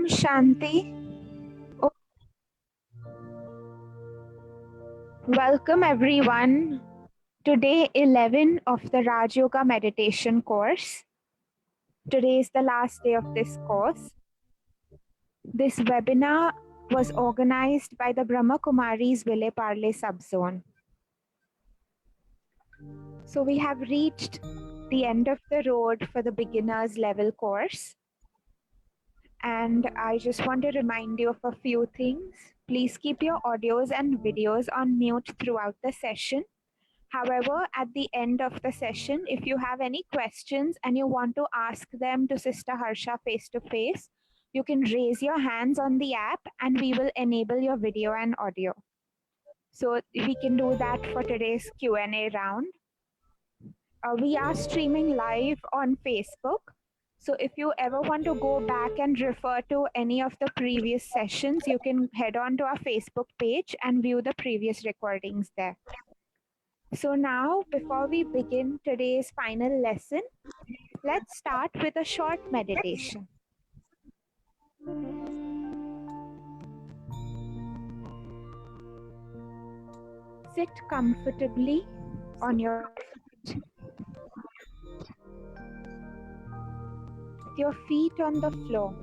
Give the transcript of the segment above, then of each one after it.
Om Shanti. Welcome everyone to day 11 of the Rajayoga meditation course. Today is the last day of this course. This webinar was organized by the Brahma Kumaris Vile Parle subzone. So we have reached the end of the road for the beginners level course. And I just want to remind you of a few things. Please keep your audios and videos on mute throughout the session. However, at the end of the session, if you have any questions and you want to ask them to Sister Harsha face to face, you can raise your hands on the app and we will enable your video and audio. So we can do that for today's Q&A round. We are streaming live on Facebook. So if you ever want to go back and refer to any of the previous sessions, you can head on to our Facebook page and view the previous recordings there. So now, before we begin today's final lesson, let's start with a short meditation. Sit comfortably on your feet. With your feet on the floor.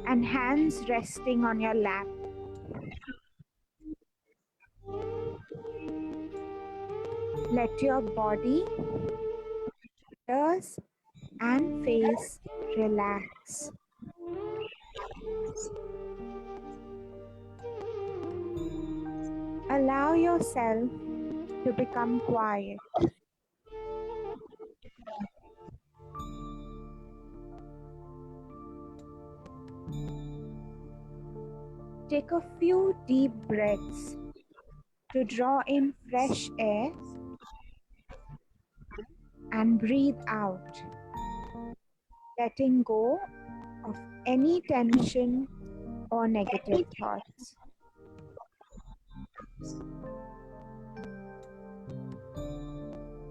And hands resting on your lap. Let your body, shoulders, and face relax. Allow yourself to become quiet. Take a few deep breaths to draw in fresh air and breathe out, letting go of any tension or negative thoughts.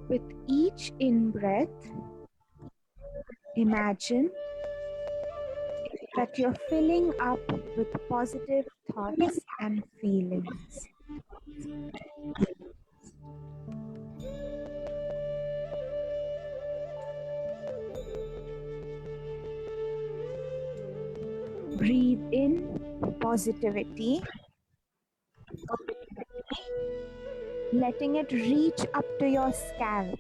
With each in-breath, imagine that you're filling up with positive thoughts and feelings. Breathe in positivity, letting it reach up to your scalp.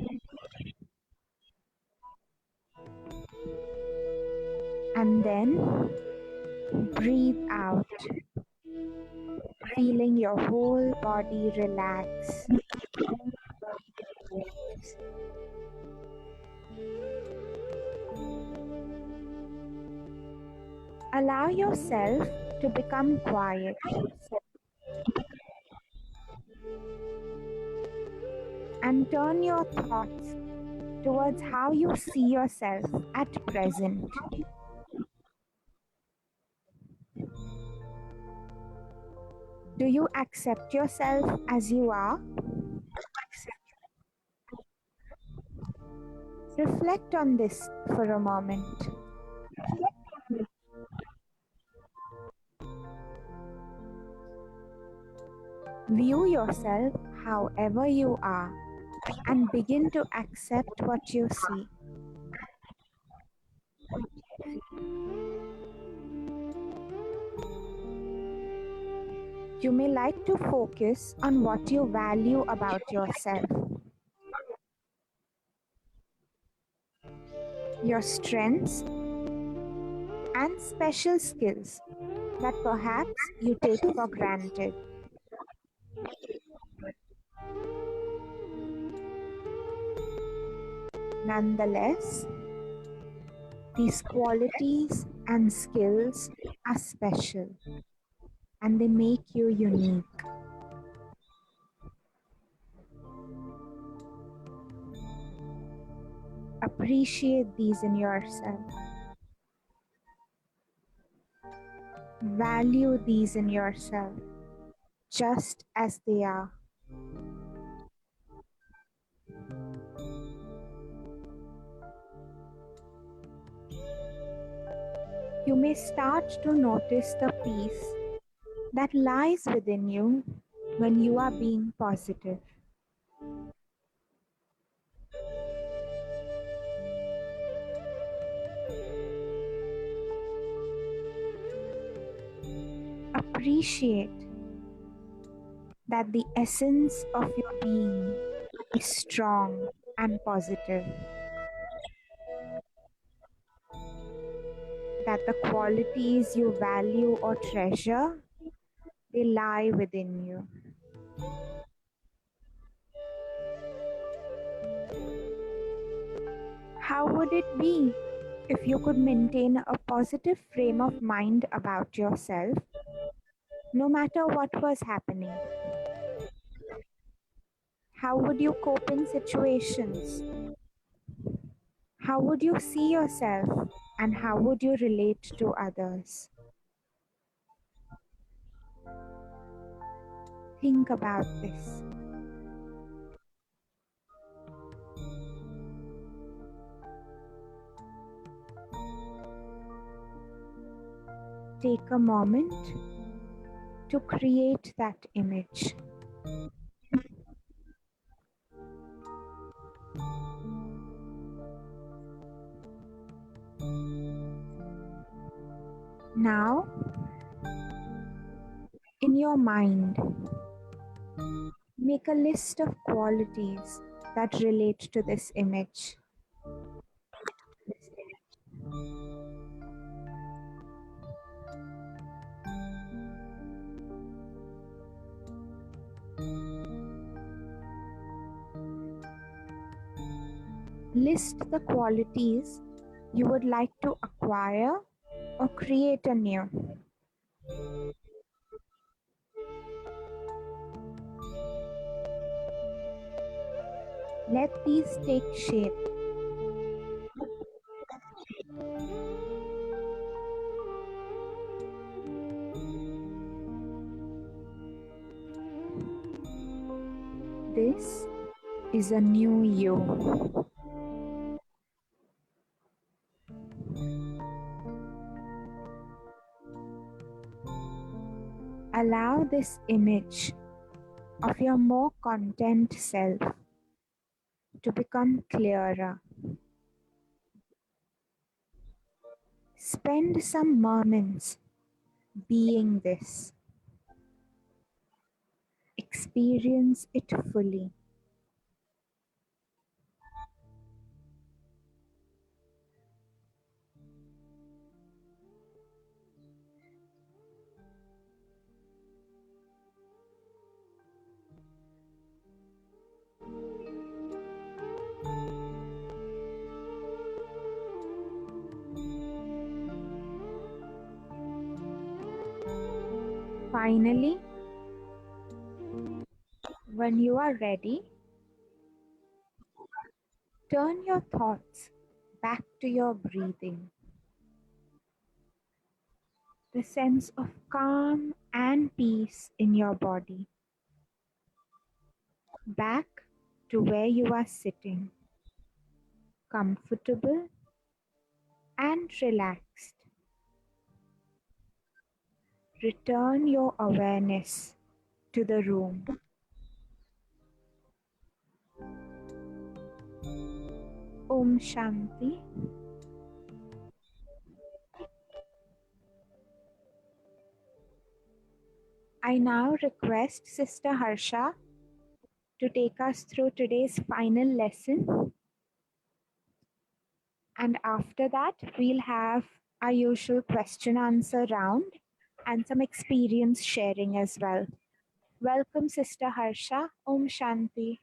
And then breathe out, feeling your whole body relax. Allow yourself to become quiet. And turn your thoughts towards how you see yourself at present. Do you accept yourself as you are? Reflect on this for a moment. View yourself however you are and begin to accept what you see. You may like to focus on what you value about yourself. Your strengths and special skills that perhaps you take for granted. Nonetheless, these qualities and skills are special and they make you unique. Appreciate these in yourself. Value these in yourself, just as they are. You may start to notice the peace that lies within you when you are being positive. Appreciate that the essence of your being is strong and positive, that the qualities you value or treasure, they lie within you. How would it be if you could maintain a positive frame of mind about yourself no matter what was happening? How would you cope in situations? How would you see yourself and how would you relate to others? Think about this. Take a moment to create that image. Now, in your mind, make a list of qualities that relate to this image. List the qualities you would like to acquire or create anew. Let these take shape. This is a new you. Allow this image of your more content self to become clearer. Spend some moments being this. Experience it fully. Finally, when you are ready, turn your thoughts back to your breathing. The sense of calm and peace in your body. Back to where you are sitting, comfortable and relaxed. Return your awareness to the room. Om Shanti. I now request Sister Harsha to take us through today's final lesson. And after that, we'll have our usual question answer round and some experience sharing as well. Welcome, Sister Harsha. Om Shanti.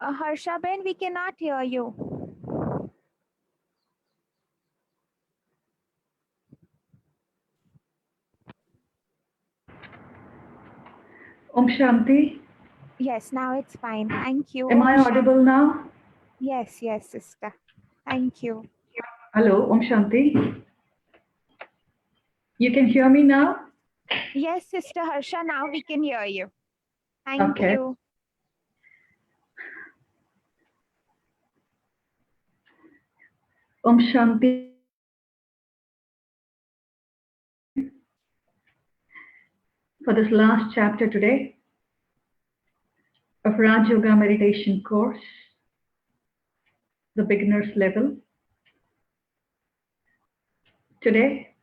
Harsha Ben, we cannot hear you. Om Shanti. Yes, now it's fine. Thank you. Am I Om Shanti. audible now? Yes, yes, sister. Thank you. Hello, Om Shanti. You can hear me now? Yes, Sister Harsha, now we can hear you. Thank Okay. you. Om Shanti. For this last chapter today of Rajayoga meditation course, the beginner's level. Today,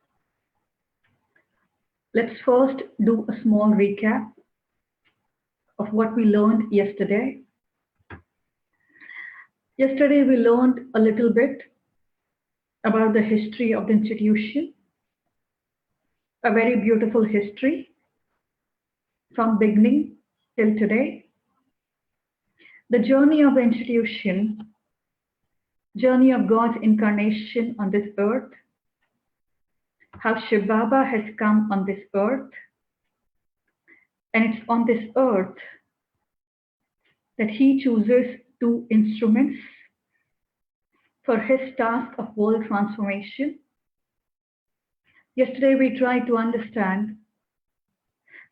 let's first do a small recap of what we learned yesterday. Yesterday, we learned a little bit about the history of the institution, a very beautiful history from beginning till today. The journey of the institution, journey of God's incarnation on this earth, how Shiv Baba has come on this earth, and it's on this earth that he chooses two instruments for his task of world transformation. Yesterday we tried to understand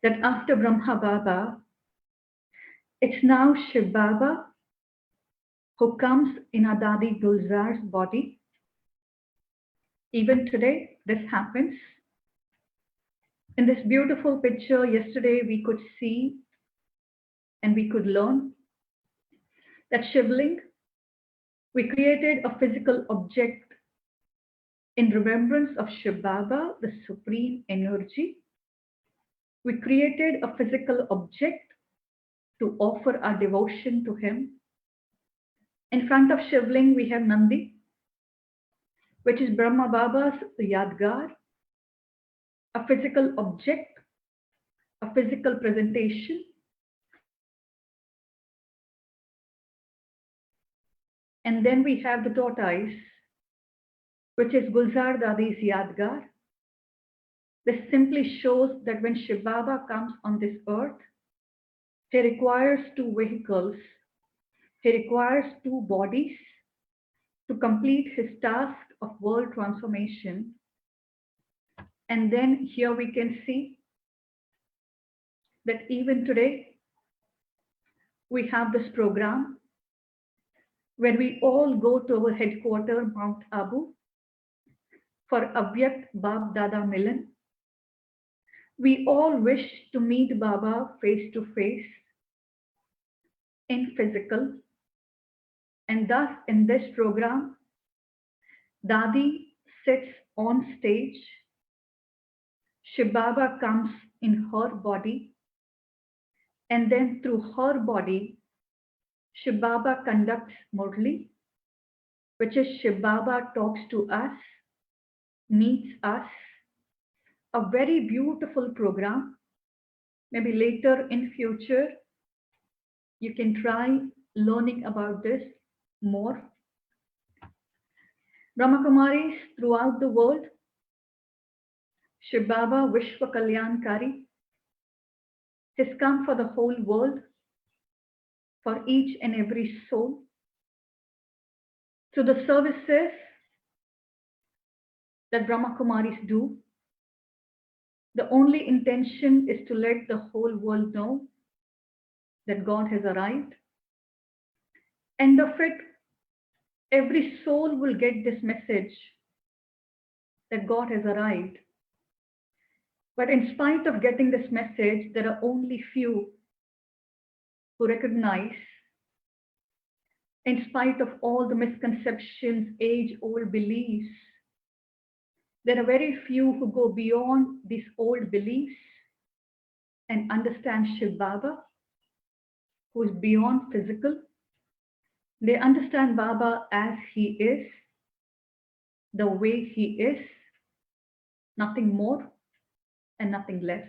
that after Brahma Baba, it's now Shiv Baba who comes in Adadi Gulzar's body. Even today, this happens. In this beautiful picture, yesterday we could see and we could learn that Shivling, we created a physical object in remembrance of Shiv Baba, the supreme energy. We created a physical object to offer our devotion to him. In front of Shivling, we have Nandi, which is Brahma Baba's Yadgar, a physical object, a physical presentation. And then we have the tortoise, which is Gulzar Dadi's Yadgar. This simply shows that when Shiv Baba comes on this earth, he requires two vehicles. He requires two bodies to complete his task of world transformation. And then here we can see that even today, we have this program where we all go to our headquarters, Mount Abu, for Avyakt Bab Dada Milan. We all wish to meet Baba face to face in physical. And thus, in this program, Dadi sits on stage. Shiv Baba comes in her body. And then through her body, Shiv Baba conducts Murli, which is Shiv Baba talks to us, meets us. A very beautiful program. Maybe later in future, you can try learning about this more. Brahmakumaris throughout the world, Shiv Baba Vishwa Kalyankari has come for the whole world, for each and every soul. So the services that Brahmakumaris do, the only intention is to let the whole world know that God has arrived. End of it, every soul will get this message that God has arrived. But in spite of getting this message, there are only few who recognize, in spite of all the misconceptions, age old beliefs, there are very few who go beyond these old beliefs and understand Shiv Baba, who is beyond physical. They understand Baba as he is, the way he is, nothing more and nothing less.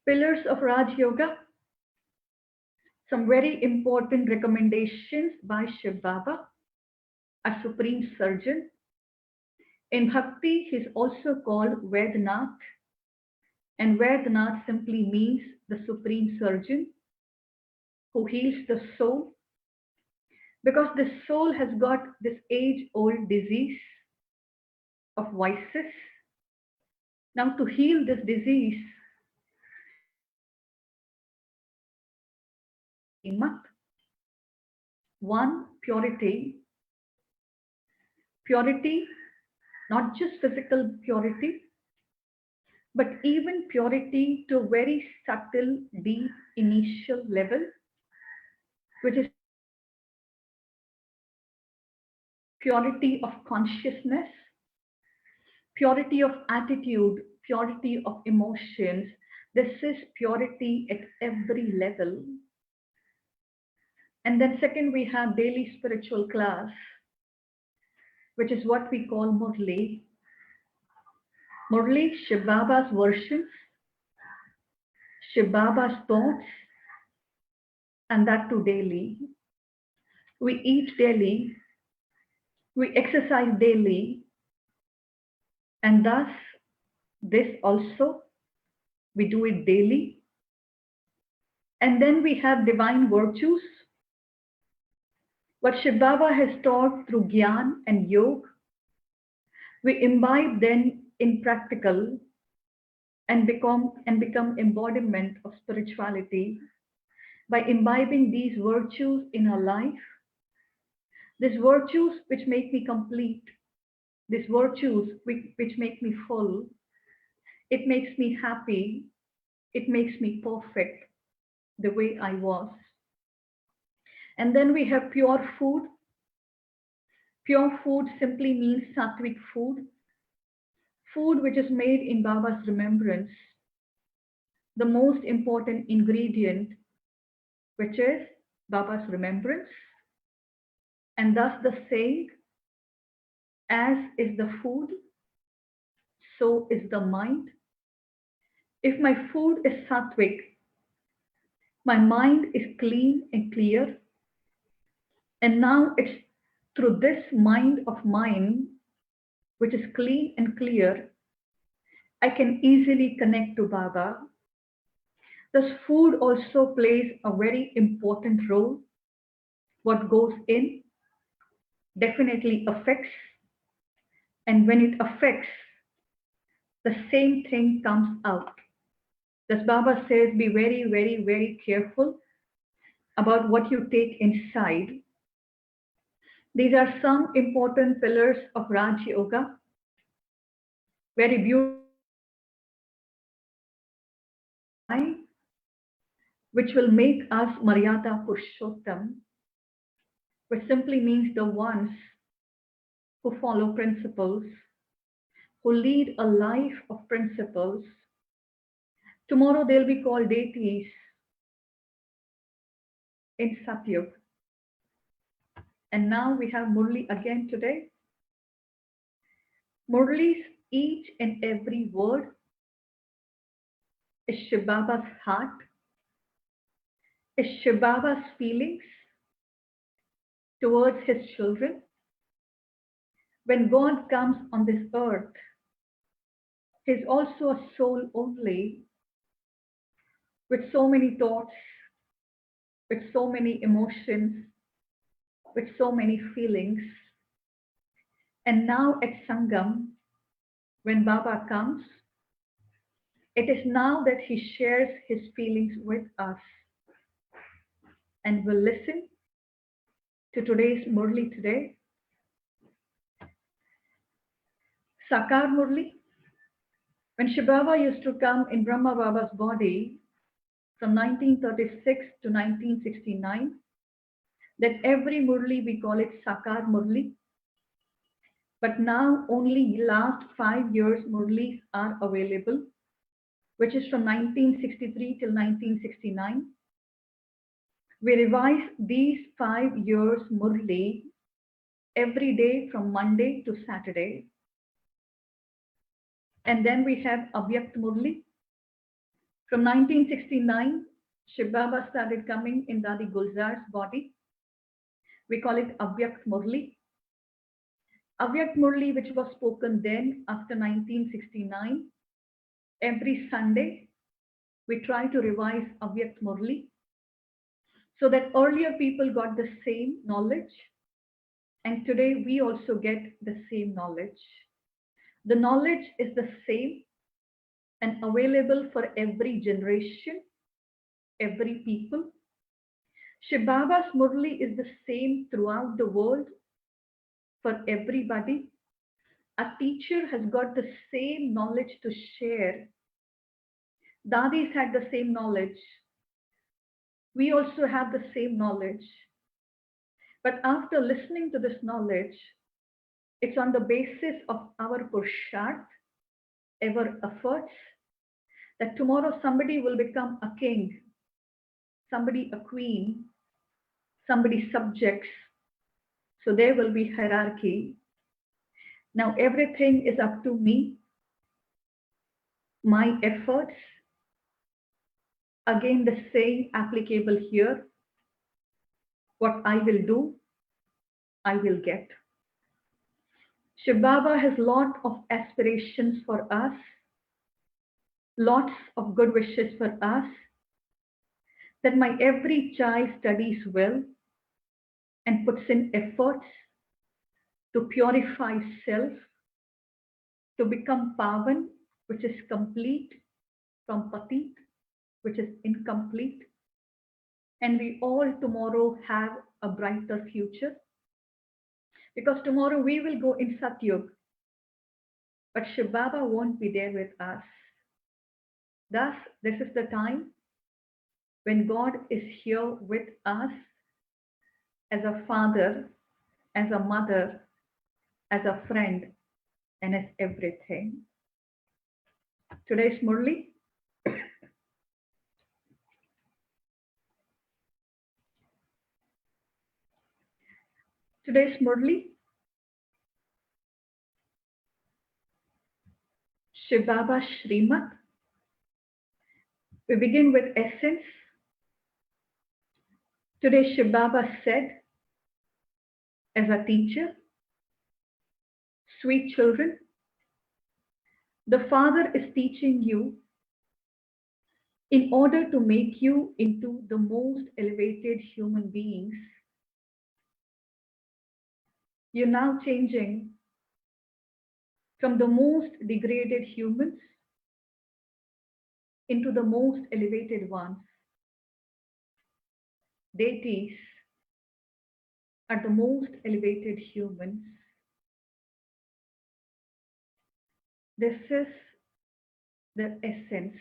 Pillars of Raj Yoga, some very important recommendations by Shiv Baba, a supreme surgeon. In Bhakti, he is also called Vednath, and Vedanath simply means the supreme surgeon who heals the soul, because the soul has got this age old disease of vices. Now, to heal this disease, Imat, one, purity, purity, not just physical purity, but even purity to a very subtle, deep, initial level, which is purity of consciousness, purity of attitude, purity of emotions. This is purity at every level. And then, second, we have daily spiritual class, which is what we call Murli. Murli, Shiv Baba's versions, Shiv Baba's thoughts, and that too daily. We eat daily, we exercise daily, and thus this also we do it daily. And then we have divine virtues, what Shiv Baba has taught through Gyan and Yoga. We imbibe then in practical and become embodiment of spirituality by imbibing these virtues in our life. These virtues which make me complete, these virtues which make me full, it makes me happy, it makes me perfect the way I was. And then we have pure food. Pure food simply means sattvic food, food which is made in Baba's remembrance, the most important ingredient, which is Baba's remembrance. And thus the saying, as is the food, so is the mind. If my food is sattvic, my mind is clean and clear. And now it's through this mind of mine, which is clean and clear, I can easily connect to Baba. Thus, food also plays a very important role. What goes in definitely affects, and when it affects, the same thing comes out. Thus, Baba says, be very, very, very careful about what you take inside. These are some important pillars of Rajayoga, very beautiful, which will make us Maryada Purushottam, which simply means the ones who follow principles, who lead a life of principles. Tomorrow they'll be called deities in Satyug. And now we have Murli again today. Murli's each and every word is Shiv Baba's heart, is Shiv Baba's feelings towards his children. When God comes on this earth, he's also a soul only, with so many thoughts, with so many emotions, with so many feelings. And now at Sangam, when Baba comes, it is now that he shares his feelings with us. And we'll listen to today's Murli today. Sakar Murli. When Shiv Baba used to come in Brahma Baba's body from 1936 to 1969, that every Murli we call it Sakar Murli. But now only last 5 years Murlis are available, which is from 1963 till 1969. We revise these 5 years Murli every day from Monday to Saturday. And then we have Avyakt Murli. From 1969, Shiv Baba started coming in Dadi Gulzar's body. We call it Avyakt Murli. Avyakt Murli, which was spoken then after 1969, Every Sunday, we try to revise Avyakt Murli so that earlier people got the same knowledge, and today we also get the same knowledge. The knowledge is the same and available for every generation, every people. Shiv Baba's Murli is the same throughout the world for everybody. A teacher has got the same knowledge to share. Dadis had the same knowledge. We also have the same knowledge. But after listening to this knowledge, it's on the basis of our purushart, our efforts, that tomorrow somebody will become a king, somebody a queen, somebody subjects. So there will be hierarchy. Now everything is up to me, my efforts. Again, the same applicable here. What I will do, I will get. Shiv Baba has lot of aspirations for us, lots of good wishes for us, that my every child studies well and puts in efforts to purify self, to become pavan, which is complete, from patit, which is incomplete, and we all tomorrow have a brighter future. Because tomorrow we will go in Satyug, but Shiv Baba won't be there with us. Thus, this is the time when God is here with us as a father, as a mother, as a friend, and as everything. Today's Murli. Today's Murli, Shiv Baba Shrimat. We begin with essence. Today Shiv Baba said, as a teacher, sweet children, the Father is teaching you in order to make you into the most elevated human beings. You're now changing from the most degraded humans into the most elevated ones. Deities are the most elevated humans. This is the essence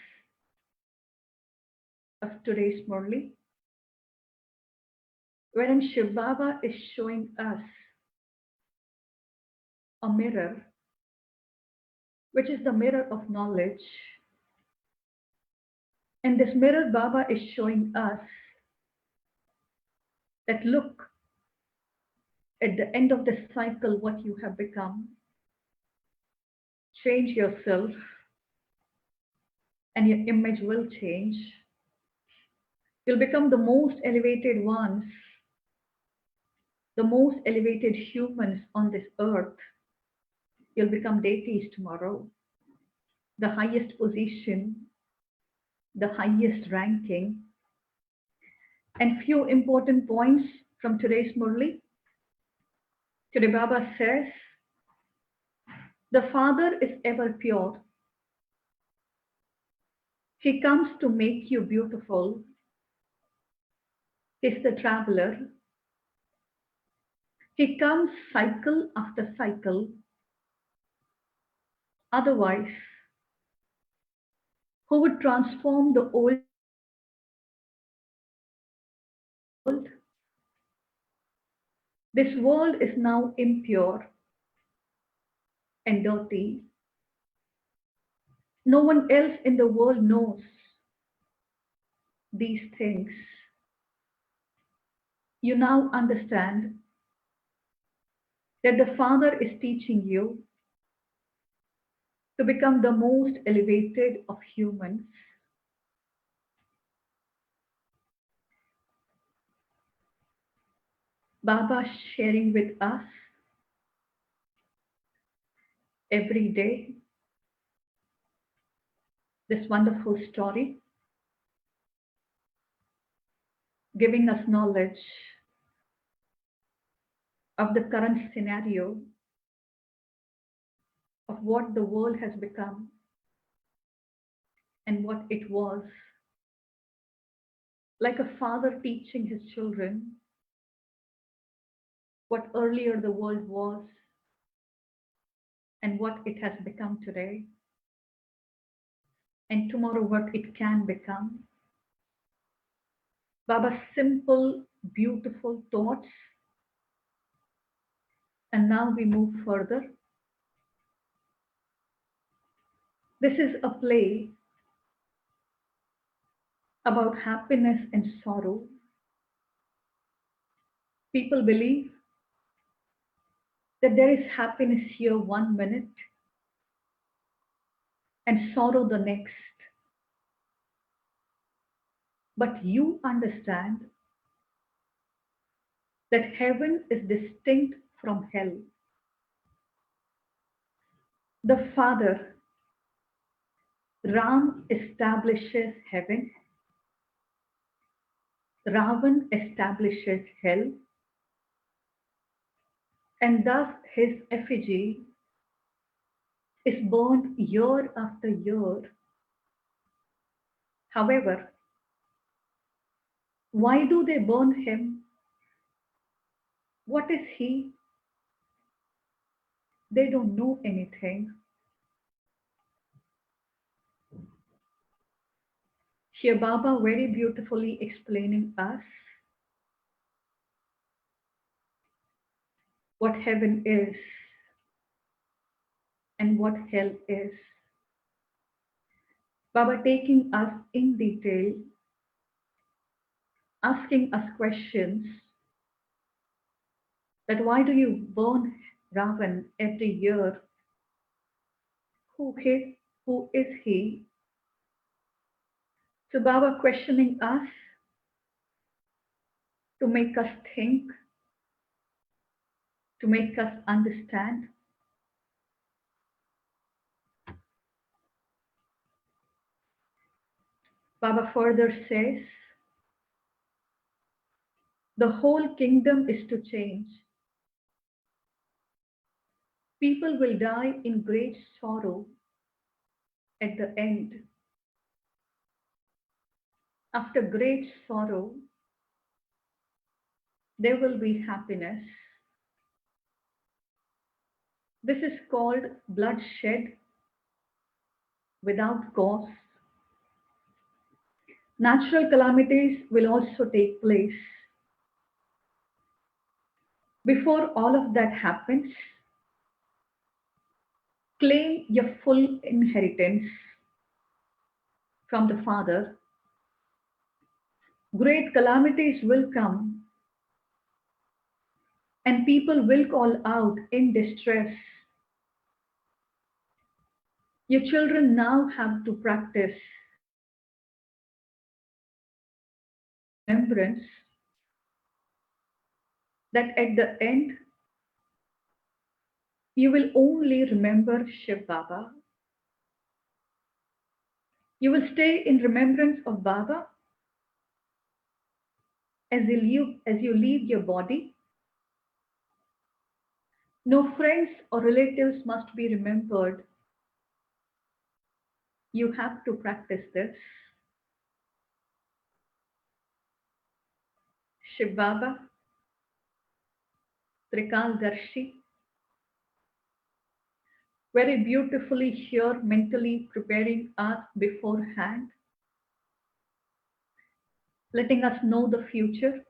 of today's Murli, wherein Shiv Baba is showing us a mirror, which is the mirror of knowledge. And this mirror Baba is showing us that look, at the end of the cycle, what you have become. Change yourself, and your image will change. You'll become the most elevated ones, the most elevated humans on this earth. You'll become deities tomorrow. The highest position, the highest ranking. And few important points from today's Murli. Today Baba says, the Father is ever pure. He comes to make you beautiful. He's the traveler. He comes cycle after cycle. Otherwise, who would transform the old world? This world is now impure and dirty. No one else in the world knows these things. You now understand that the Father is teaching you to become the most elevated of humans. Baba sharing with us every day this wonderful story, giving us knowledge of the current scenario of what the world has become and what it was, like a father teaching his children what earlier the world was and what it has become today, and tomorrow what it can become. Baba's simple, beautiful thoughts. And now we move further. This is a play about happiness and sorrow. People believe that there is happiness here 1 minute and sorrow the next. But you understand that heaven is distinct from hell. The Father, Ram, establishes heaven, Ravan establishes hell, and thus his effigy is burned year after year. However, why do they burn him? What is he? They don't know anything. Here Baba very beautifully explaining us what heaven is and what hell is. Baba taking us in detail, asking us questions that why do you burn Ravan every year? Who is he? So Baba questioning us to make us think, to make us understand. Baba further says, the whole kingdom is to change. People will die in great sorrow at the end. After great sorrow, there will be happiness. This is called bloodshed without cause. Natural calamities will also take place. Before all of that happens, claim your full inheritance from the Father. Great calamities will come and people will call out in distress. Your children now have to practice remembrance that at the end, you will only remember Shiv Baba. You will stay in remembrance of Baba as you leave your body. No friends or relatives must be remembered. You have to practice this. Shiv Baba, Trikaldarshi, very beautifully here mentally preparing us beforehand, letting us know the future,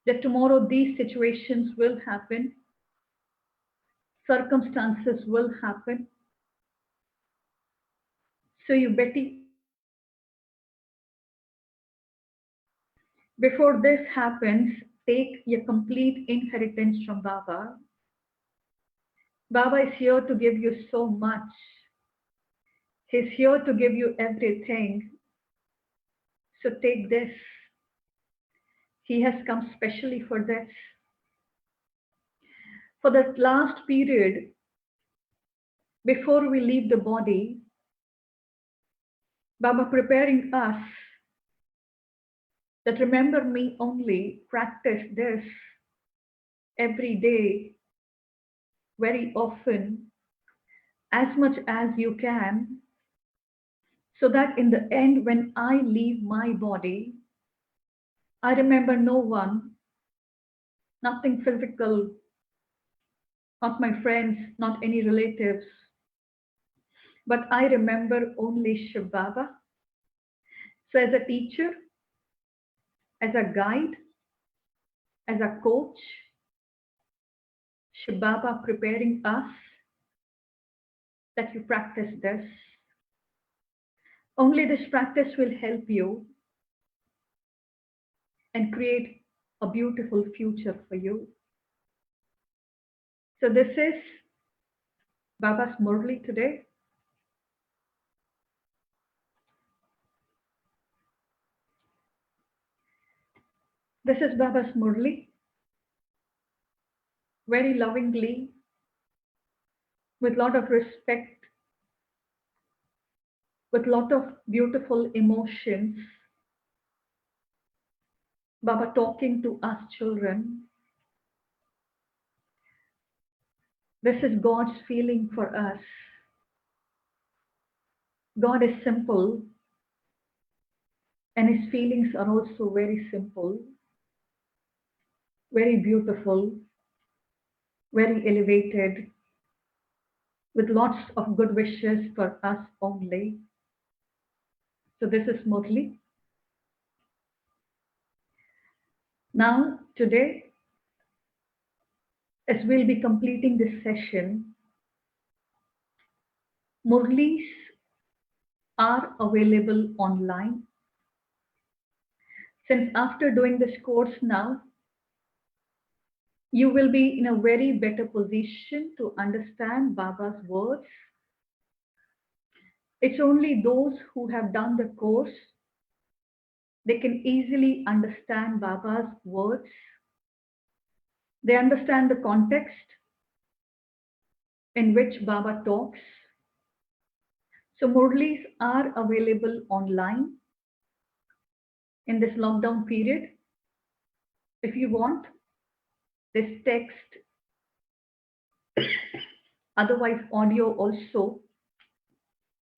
that tomorrow these situations will happen, circumstances will happen. So you before this happens, take your complete inheritance from Baba. Baba is here to give you so much. He's here to give you everything. So take this. He has come specially for this. For that last period, before we leave the body, Baba preparing us that remember me only, practice this every day, very often, as much as you can, so that in the end, when I leave my body, I remember no one, nothing physical, not my friends, not any relatives, but I remember only Shiv Baba. So, as a teacher, as a guide, as a coach, Shiv Baba preparing us that you practice this. Only this practice will help you and create a beautiful future for you. So, this is Baba's Murli today. This is Baba's Murli, very lovingly, with a lot of respect, with a lot of beautiful emotions. Baba talking to us children. This is God's feeling for us. God is simple, and his feelings are also very simple, very beautiful, very elevated, with lots of good wishes for us only. So, this is Murli. Now, today, as we'll be completing this session, Murlis are available online. Since after doing this course now, you will be in a very better position to understand Baba's words. It's only those who have done the course, they can easily understand Baba's words. They understand the context in which Baba talks. So Murlis are available online in this lockdown period. If you want, this text, otherwise audio also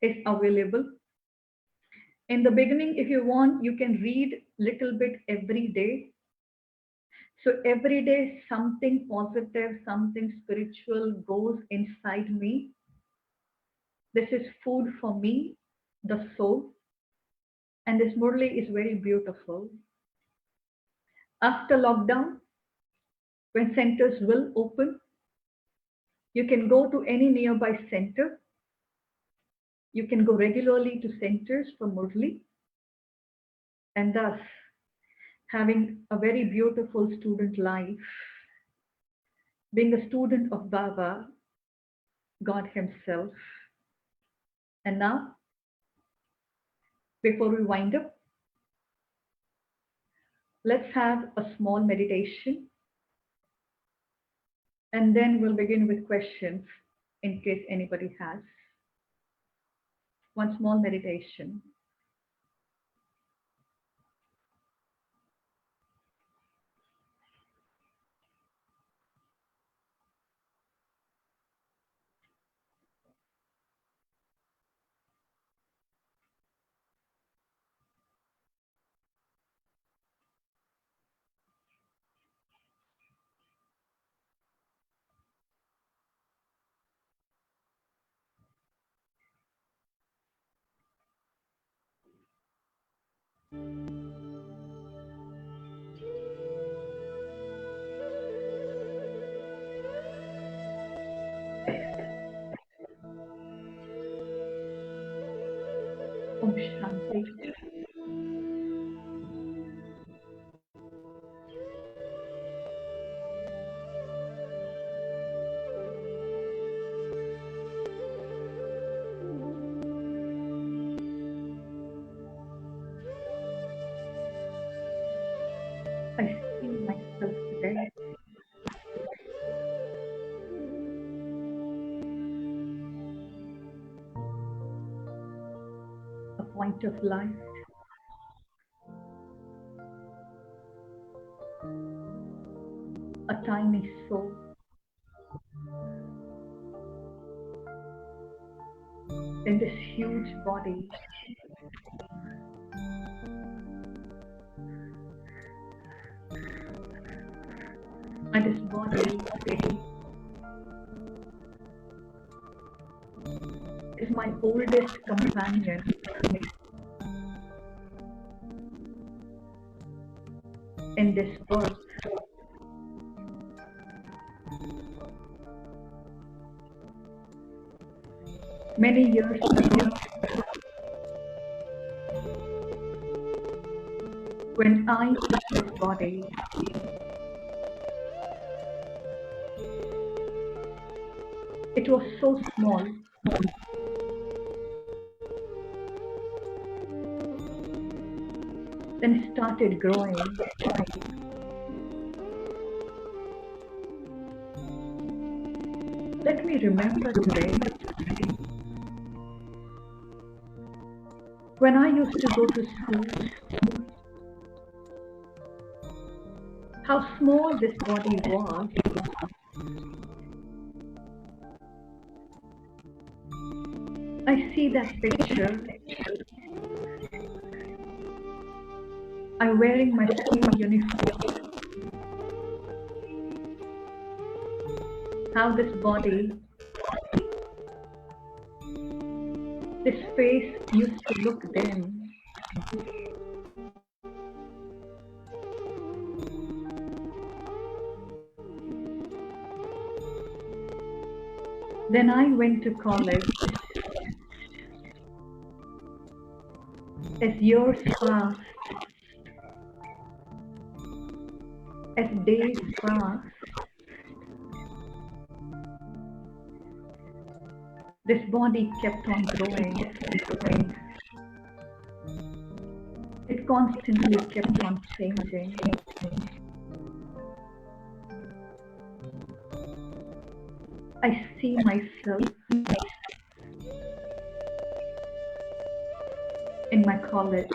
is available. In the beginning, if you want, you can read little bit every day. So every day something positive, something spiritual goes inside me. This is food for me, the soul. And this Murli is very beautiful. After lockdown, when centers will open, you can go to any nearby center. You can go regularly to centers for Murli, and thus having a very beautiful student life, being a student of Baba, God Himself. And now, before we wind up, let's have a small meditation, and then we'll begin with questions in case anybody has. One small meditation. Om Shanti. I see myself today, a point of light. A tiny soul. In this huge body. And this body is my oldest companion. In this birth. Many years ago, when I took this body, it was so small. Then it started growing. Let me remember today. When I used to go to school, how small this body was. I see that picture. I'm wearing my school uniform. How this body, this face used to look then. Then I went to college. As years passed, as days passed, this body kept on growing. It constantly kept on changing. I see myself in my college.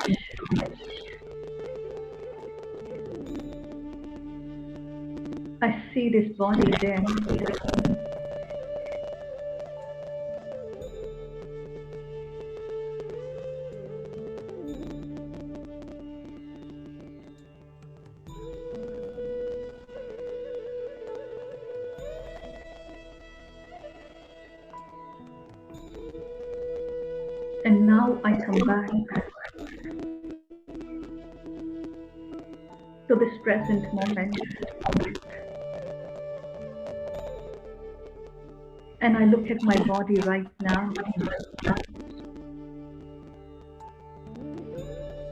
I see this body then. And now I come back to this present moment. And I look at my body right now.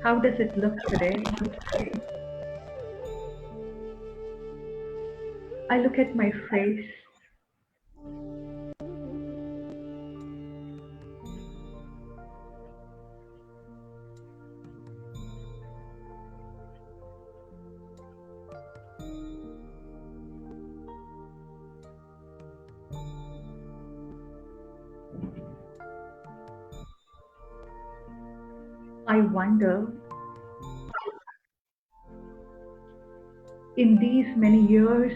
How does it look today? I look at my face. I wonder, in these many years,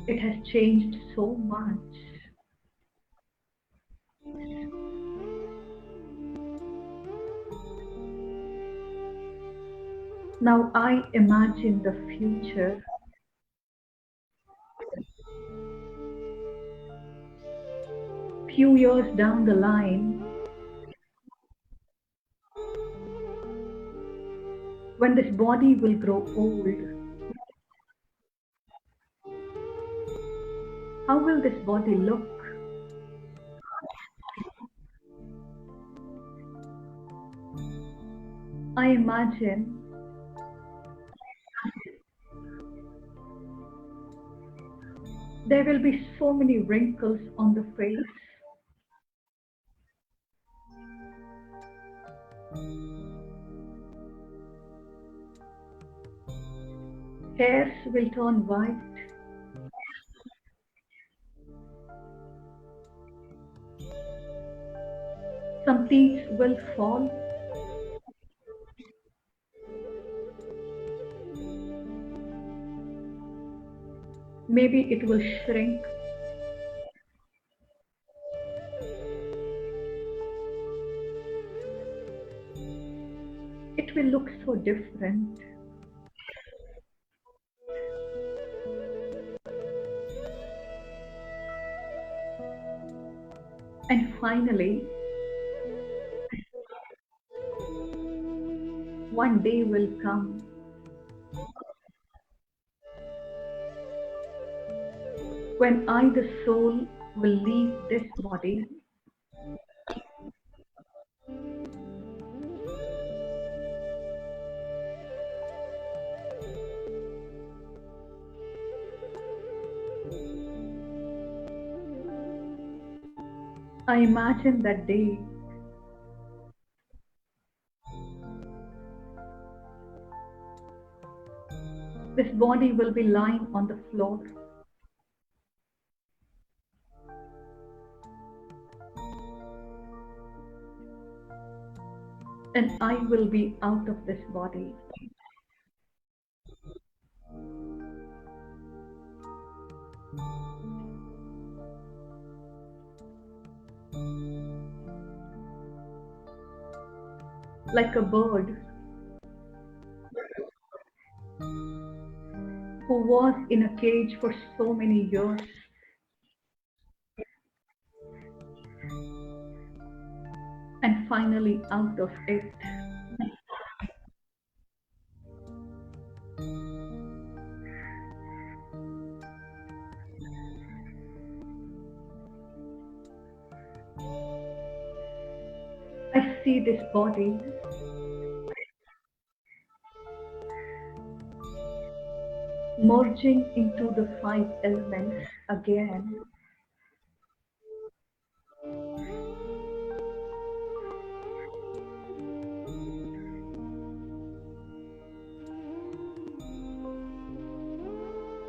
it has changed so much. Now I imagine the future. Few years down the line, when this body will grow old, how will this body look? I imagine there will be so many wrinkles on the face. Hairs will turn white. Some teeth will fall. Maybe it will shrink. It will look so different. And finally, one day will come when I, the soul, will leave this body. I imagine that day. This body will be lying on the floor. And I will be out of this body. Like a bird who was in a cage for so many years and finally out of it. I see this body merging into the five elements again.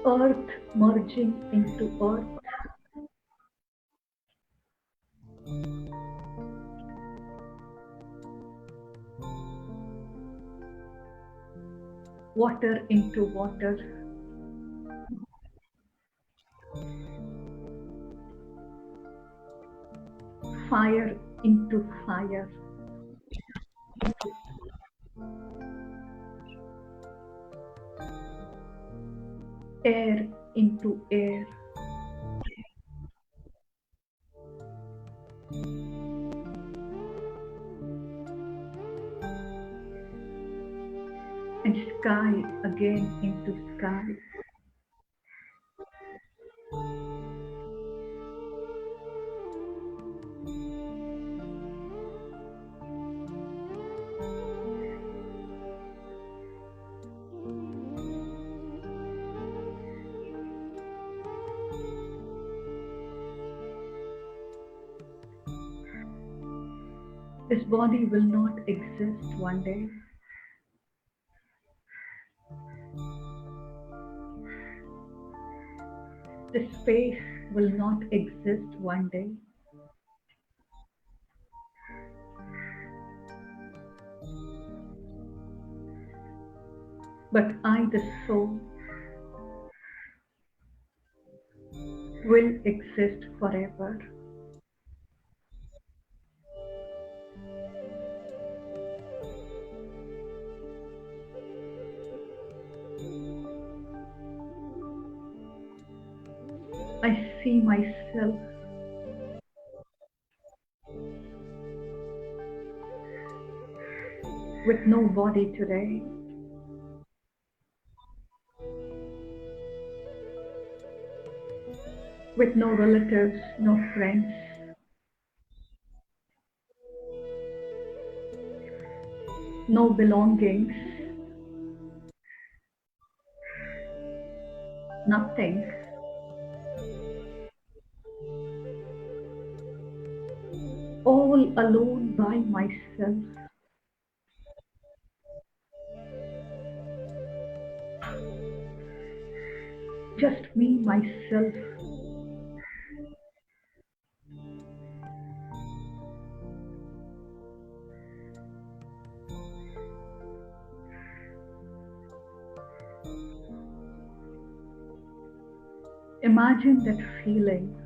Earth merging into earth. Water into water. Fire into fire. Air into air. And sky again into sky. This body will not exist one day. This space will not exist one day. But I, the soul, will exist forever. I see myself with no body today. With no relatives, no friends. No belongings. Nothing. All alone by myself. Just me, myself. Imagine that feeling.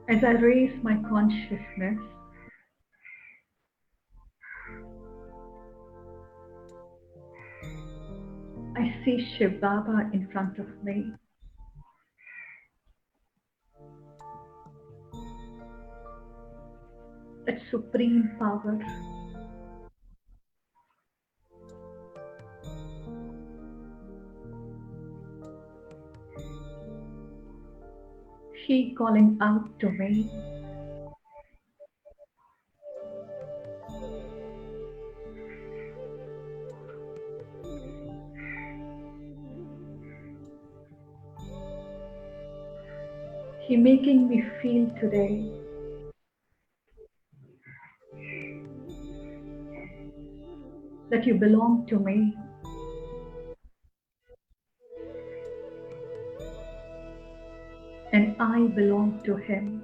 As I raise my consciousness, I see Shiv Baba in front of me. That supreme power. He calling out to me. He making me feel today that you belong to me. And I belong to him.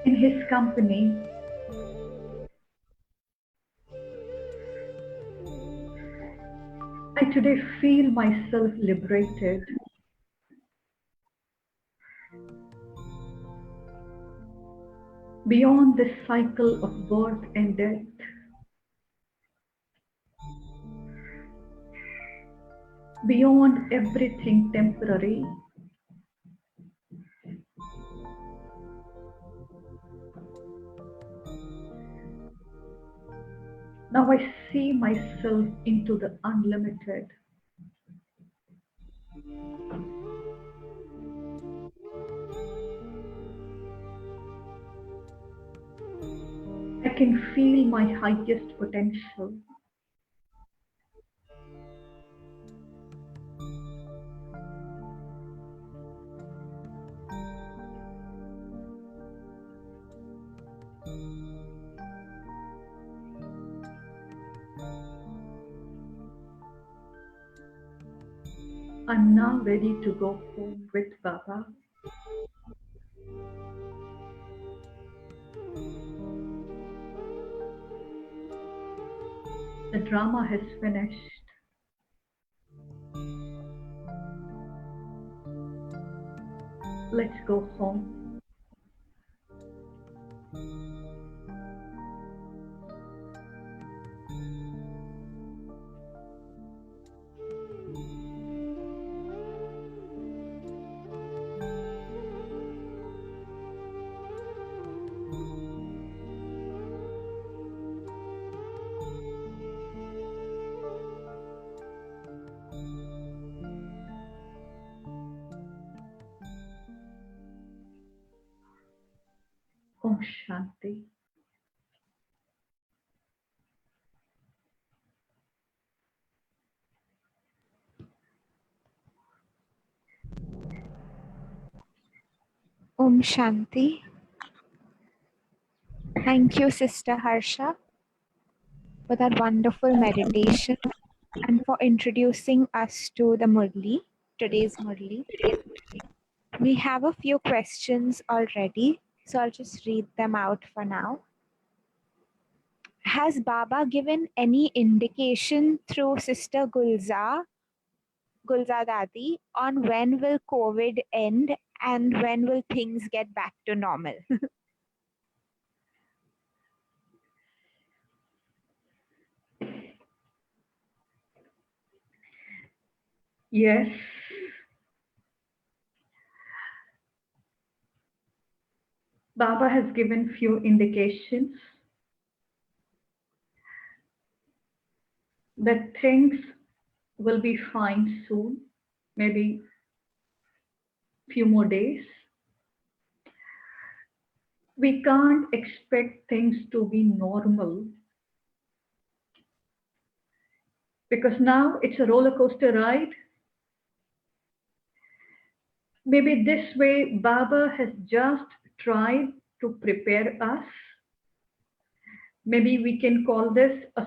In his company, I today feel myself liberated. Beyond this cycle of birth and death. Beyond everything temporary. Now I see myself into the unlimited. I can feel my highest potential. I'm now ready to go home with Baba. The drama has finished. Let's go home. Om Shanti. Om Shanti. Thank you, Sister Harsha, for that wonderful meditation and for introducing us to the Murli, today's Murli. We have a few questions already, so I'll just read them out for now. Has Baba given any indication through Sister Gulza Dadi, on when will COVID end and when will things get back to normal? Yes, Baba has given few indications that things will be fine soon, maybe few more days. We can't expect things to be normal because now it's a roller coaster ride. Maybe this way Baba has just tried to prepare us. Maybe we can call this a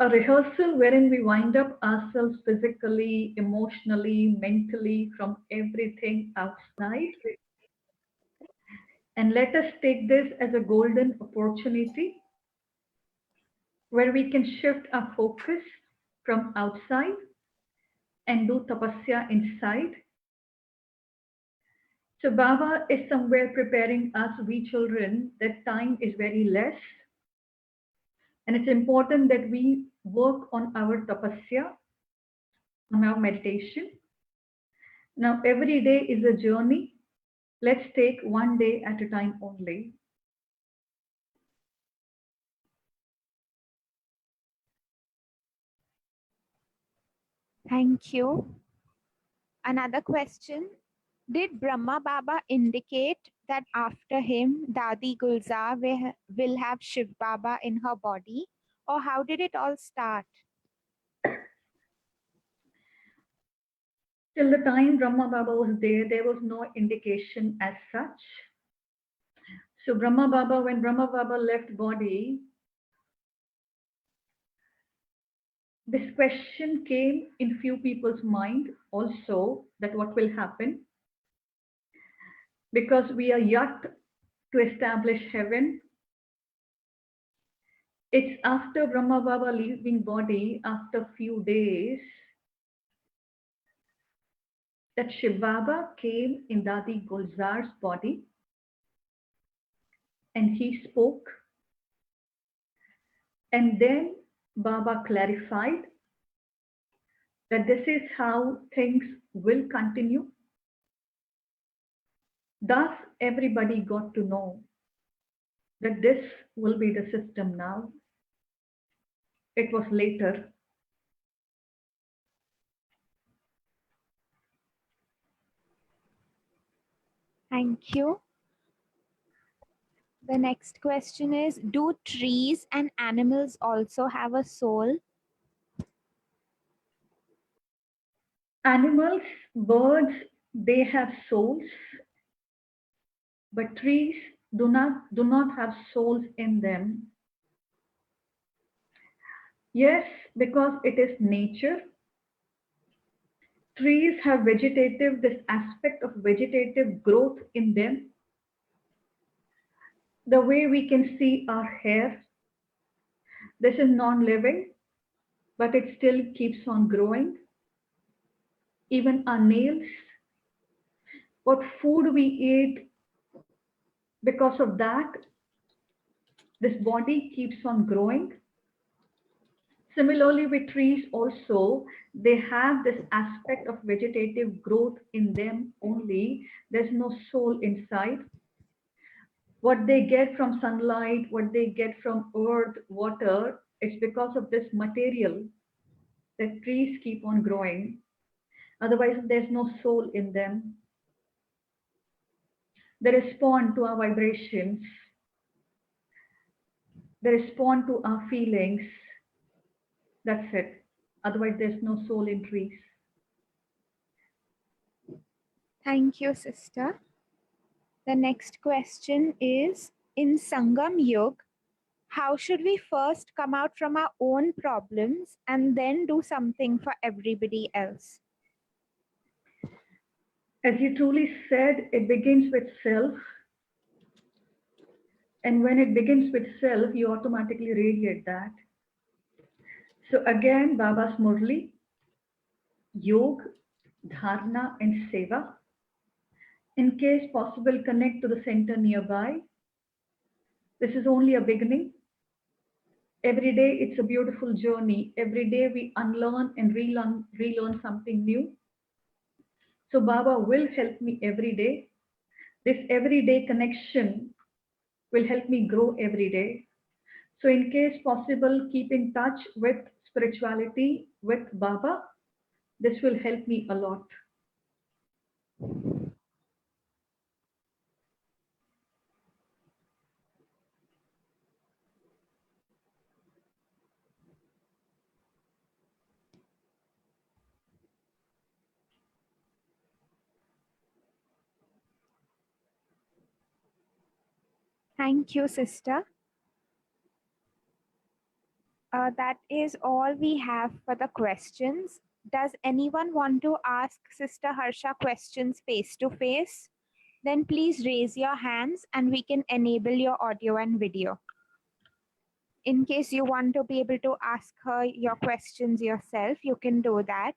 rehearsal wherein we wind up ourselves physically, emotionally, mentally from everything outside. And let us take this as a golden opportunity where we can shift our focus from outside and do tapasya inside. So Baba is somewhere preparing us, we children, that time is very less. And it's important that we work on our tapasya, on our meditation. Now, every day is a journey. Let's take one day at a time only. Thank you. Another question. Did Brahma Baba indicate that after him, Dadi Gulzar will have Shiv Baba in her body? Or how did it all start? Till the time Brahma Baba was there was no indication as such. So Brahma Baba, when Brahma Baba left body, this question came in few people's mind also, that what will happen, because we are yet to establish heaven. It's after Brahma Baba leaving body, after few days, that Shiv Baba came in Dadi Gulzar's body and he spoke. And then Baba clarified that this is how things will continue. Thus, everybody got to know that this will be the system now. It was later. Thank you. The next question is, do trees and animals also have a soul? Animals, birds, they have souls, but trees do not have souls in them. Yes, because it is nature. Trees have this aspect of vegetative growth in them. The way we can see our hair, this is non-living, but it still keeps on growing. Even our nails, what food we eat, because of that, this body keeps on growing. Similarly, with trees also, they have this aspect of vegetative growth in them only. There's no soul inside. What they get from sunlight, what they get from earth, water, it's because of this material that trees keep on growing. Otherwise, there's no soul in them. They respond to our vibrations, they respond to our feelings. That's it. Otherwise, there's no soul in trees. Thank you, sister. The next question is, in Sangam Yug, how should we first come out from our own problems and then do something for everybody else? As you truly said, it begins with self. And when it begins with self, you automatically radiate that. So again, Baba's Murli, Yog, Dharna, and Seva. In case possible, connect to the center nearby. This is only a beginning. Every day, it's a beautiful journey. Every day, we unlearn and relearn something new. So Baba will help me every day. This everyday connection will help me grow every day. So in case possible, keep in touch with spirituality, with Baba. This will help me a lot. Thank you, sister. That is all we have for the questions. Does anyone want to ask Sister Harsha questions face to face? Then please raise your hands and we can enable your audio and video. In case you want to be able to ask her your questions yourself, you can do that.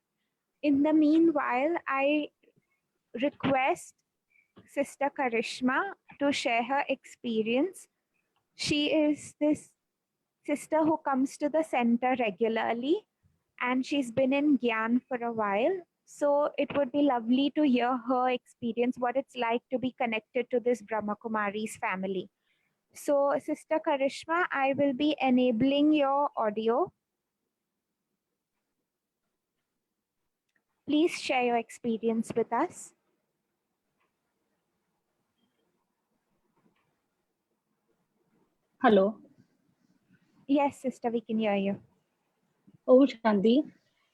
In the meanwhile, I request Sister Karishma to share her experience. She is this sister who comes to the center regularly and she's been in Gyan for a while. So it would be lovely to hear her experience, what it's like to be connected to this Brahma Kumari's family. So, Sister Karishma, I will be enabling your audio. Please share your experience with us. Hello. Yes, sister, we can hear you. Oh, Shanti.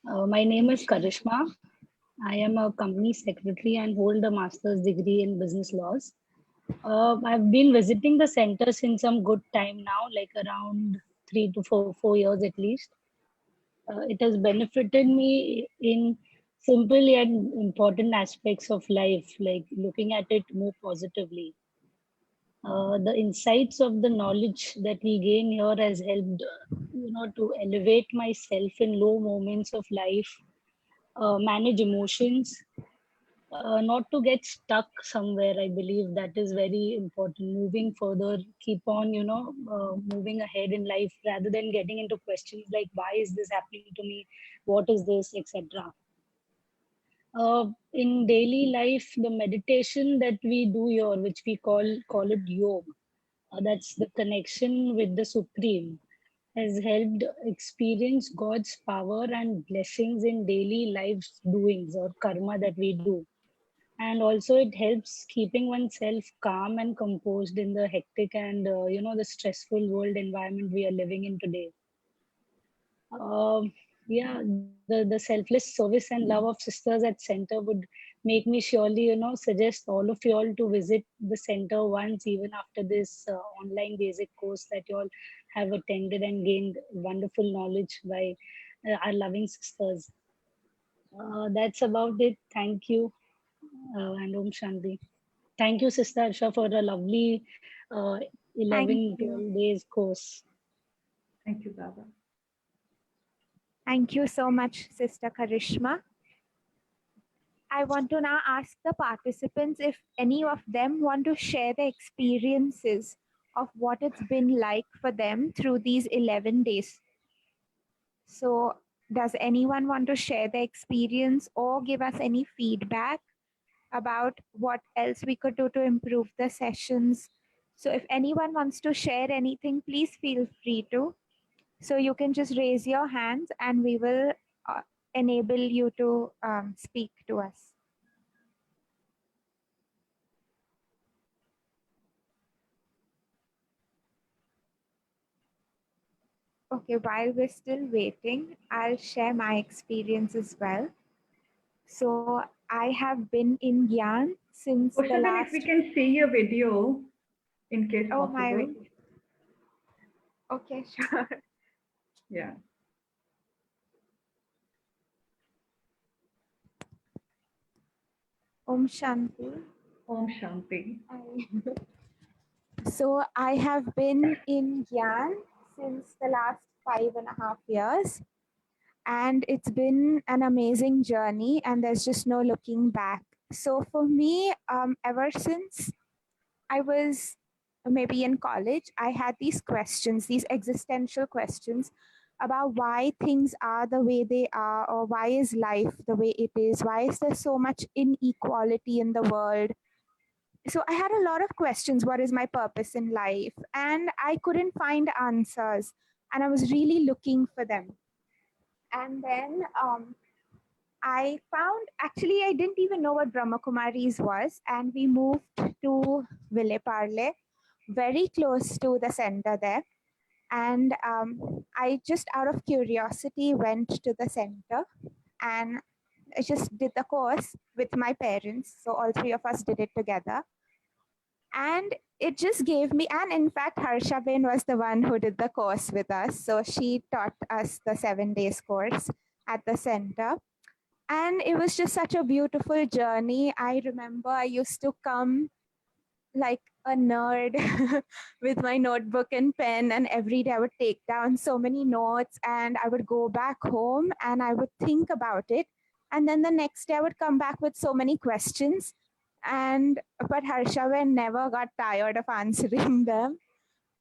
My name is Karishma. I am a company secretary and hold a master's degree in business laws. I've been visiting the center since some good time now, like around 3 to 4 years at least. It has benefited me in simple yet important aspects of life, like looking at it more positively. The insights of the knowledge that we gain here has helped, to elevate myself in low moments of life, manage emotions, not to get stuck somewhere. I believe that is very important. Moving further, keep on, moving ahead in life rather than getting into questions like, why is this happening to me? What is this, etc. In daily life, the meditation that we do here, which we call it yoga, that's the connection with the Supreme, has helped experience God's power and blessings in daily life's doings or karma that we do. And also, it helps keeping oneself calm and composed in the hectic and the stressful world environment we are living in today. Yeah, the selfless service and love of sisters at center would make me surely, suggest all of you all to visit the center once, even after this online basic course that you all have attended and gained wonderful knowledge by our loving sisters. That's about it. Thank you, and Om Shanti. Thank you, Sister Arsha, for a lovely uh, Thank 11, you. 12 days course. Thank you, Baba. Thank you so much, Sister Karishma. I want to now ask the participants if any of them want to share their experiences of what it's been like for them through these 11 days. So, does anyone want to share their experience or give us any feedback about what else we could do to improve the sessions? So, if anyone wants to share anything, please feel free to. So, you can just raise your hands and we will enable you to speak to us. Okay, while we're still waiting, I'll share my experience as well. So I have been in Gyan since Oh, the Shravan, if last, we can see your video in case oh my, possible. okay, sure. Yeah. Om Shanti. Om Shanti. So I have been in Gyan since the last 5.5 years. And it's been an amazing journey, and there's just no looking back. So for me, ever since I was maybe in college, I had these questions, these existential questions about why things are the way they are, or why is life the way it is? Why is there so much inequality in the world? So I had a lot of questions. What is my purpose in life? And I couldn't find answers, and I was really looking for them. And then I found, actually, I didn't even know what Brahma Kumaris was, and we moved to Ville Parle, very close to the center there. And I just, out of curiosity, went to the center and I just did the course with my parents. So all three of us did it together. And it just gave me, and in fact, Harsha Ben was the one who did the course with us. So she taught us the 7 days course at the center. And it was just such a beautiful journey. I remember I used to come like a nerd with my notebook and pen, and every day I would take down so many notes, and I would go back home and I would think about it. And then the next day I would come back with so many questions. And but Harsha never got tired of answering them.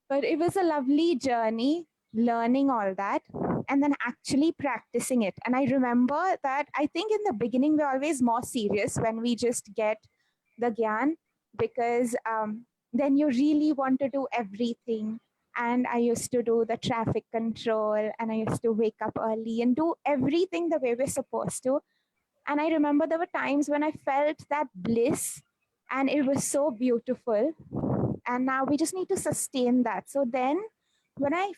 But it was a lovely journey learning all that and then actually practicing it. And I remember that I think in the beginning, we're always more serious when we just get the gyan, because then you really want to do everything. And I used to do the traffic control, and I used to wake up early and do everything the way we're supposed to. And I remember there were times when I felt that bliss, and it was so beautiful. And now we just need to sustain that. So then when I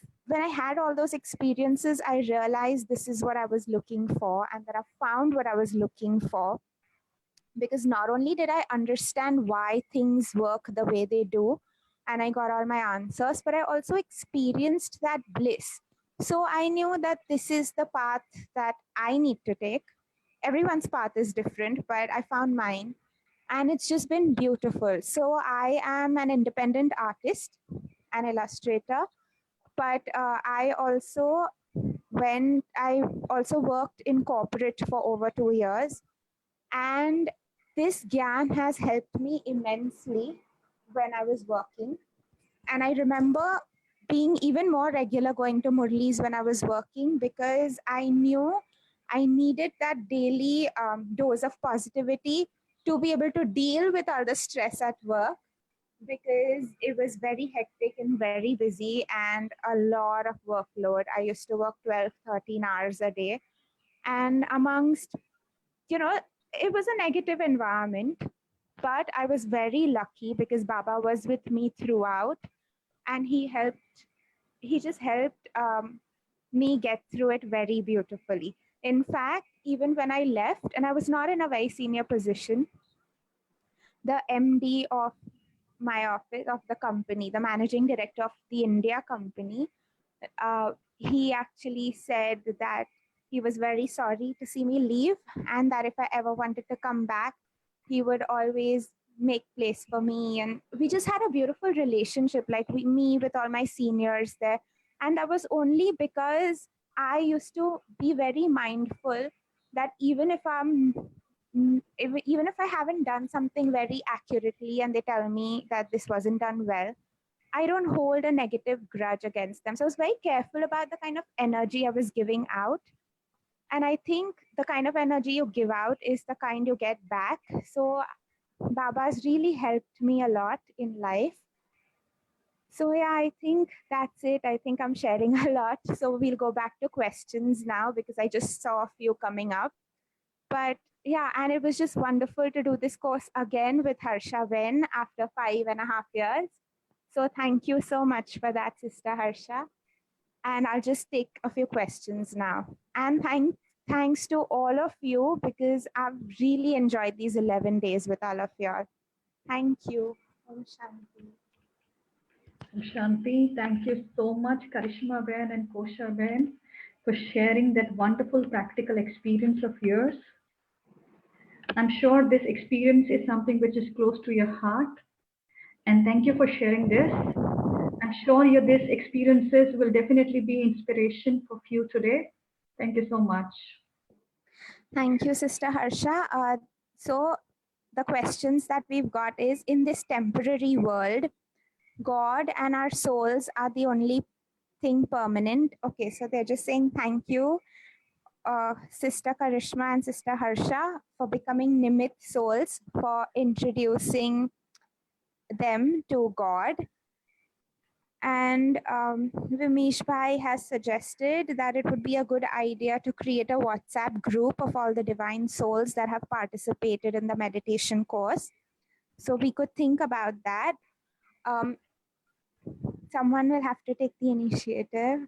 had all those experiences, I realized this is what I was looking for, and that I found what I was looking for. Because not only did I understand why things work the way they do, and I got all my answers, but I also experienced that bliss. So I knew that this is the path that I need to take. Everyone's path is different, but I found mine, and it's just been beautiful. So I am an independent artist, an illustrator, but I also worked in corporate for over 2 years, and this gyan has helped me immensely when I was working. And I remember being even more regular going to Murli's when I was working, because I knew I needed that daily dose of positivity to be able to deal with all the stress at work, because it was very hectic and very busy and a lot of workload. I used to work 12, 13 hours a day. And amongst, it was a negative environment, but I was very lucky because Baba was with me throughout, and he just helped me get through it very beautifully. In fact, even when I left and I was not in a very senior position, the MD of my office, of the company, the managing director of the India company, he actually said that he was very sorry to see me leave, and that if I ever wanted to come back, he would always make place for me. And we just had a beautiful relationship, like me with all my seniors there. And that was only because I used to be very mindful that even if I haven't done something very accurately and they tell me that this wasn't done well, I don't hold a negative grudge against them. So I was very careful about the kind of energy I was giving out. And I think the kind of energy you give out is the kind you get back. So Baba's really helped me a lot in life. So yeah, I think that's it. I think I'm sharing a lot. So we'll go back to questions now, because I just saw a few coming up. But yeah, and it was just wonderful to do this course again with Harsha Ben after 5.5 years. So thank you so much for that, Sister Harsha. And I'll just take a few questions now. And thanks to all of you, because I've really enjoyed these 11 days with all of you all. Thank you. Om Shanti. Shanti, thank you so much, Karishma Ben and Kosha Ben, for sharing that wonderful practical experience of yours. I'm sure this experience is something which is close to your heart. And thank you for sharing this. I'm sure these experiences will definitely be inspiration for you today. Thank you so much. Thank you, Sister Harsha. So the questions that we've got is, in this temporary world, God and our souls are the only thing permanent. Okay, so they're just saying thank you, Sister Karishma and Sister Harsha, for becoming Nimit souls, for introducing them to God. And Vimish Bhai has suggested that it would be a good idea to create a WhatsApp group of all the divine souls that have participated in the meditation course. So we could think about that. Someone will have to take the initiative.